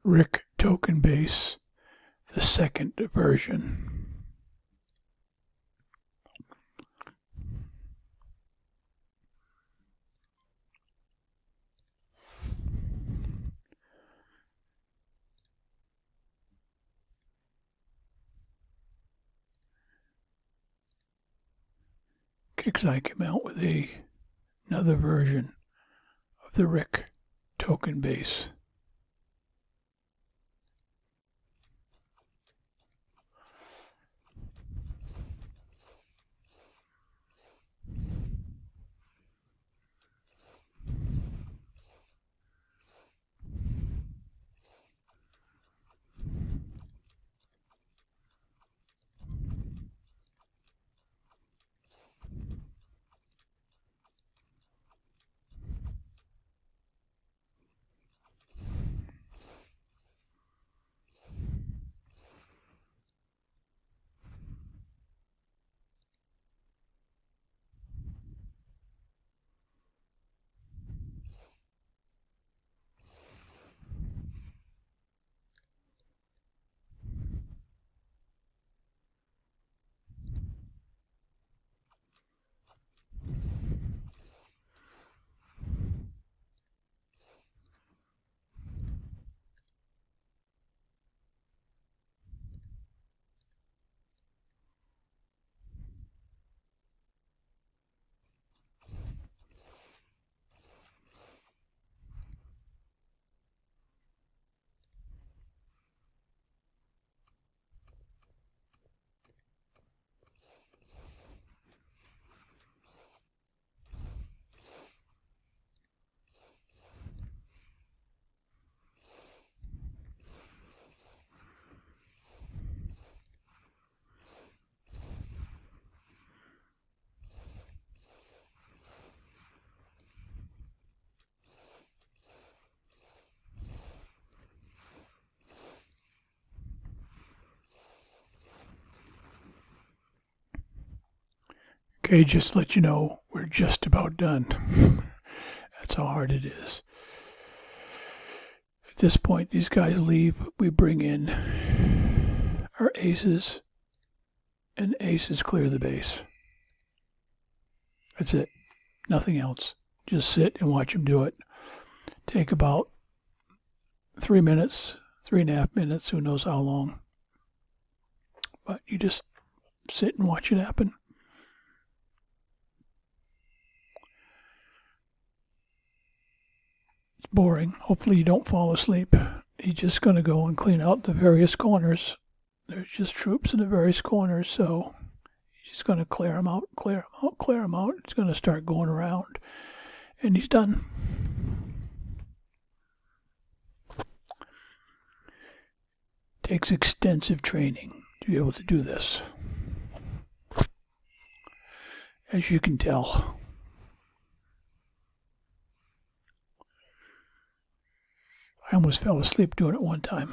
Rick token base, the second version. Kixeye came out with another version of the Rick token base. Okay, just to let you know, we're just about done. That's how hard it is. At this point, these guys leave. We bring in our aces, and aces clear the base. That's it. Nothing else. Just sit and watch them do it. Take about 3 minutes, 3.5 minutes, who knows how long. But you just sit and watch it happen. It's boring. Hopefully you don't fall asleep. He's just going to go and clean out the various corners. There's just troops in the various corners, so he's just going to clear them out, clear them out, clear them out. It's going to start going around, and he's done. Takes extensive training to be able to do this, as you can tell. I almost fell asleep doing it one time.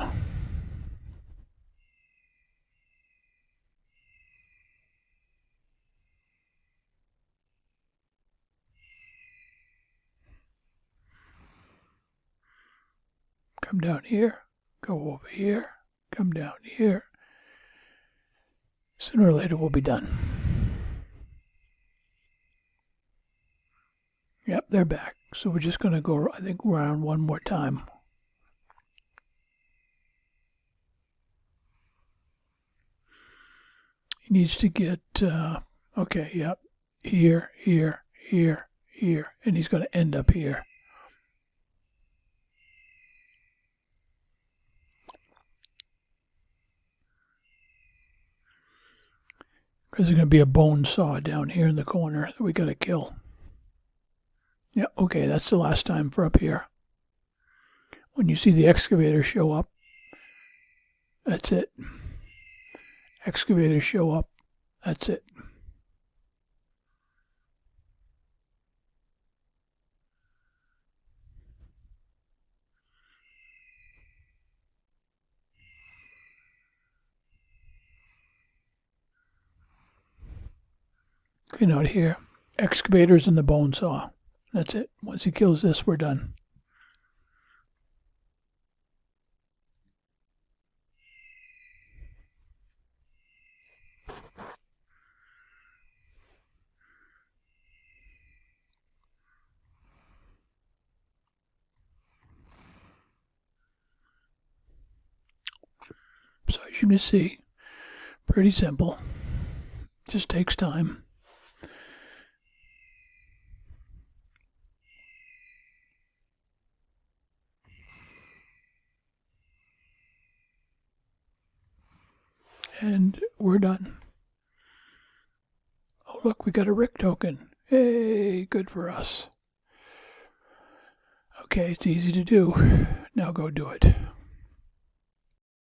Come down here, go over here, come down here. Sooner or later we'll be done. Yep, they're back. So we're just going to go, I think, around one more time. He needs to get, okay, yep, here, here, here, here, and he's going to end up here. Because there's going to be a bone saw down here in the corner that we got to kill. Yeah, okay, that's the last time for up here. When you see the excavator show up, that's it. Excavators show up, that's it. Clean out here. Excavators and the bone saw. That's it. Once he kills this, we're done. So as you can see, pretty simple. Just takes time. And we're done. Oh, look, we got a Rick token. Hey, good for us. Okay, it's easy to do. Now go do it.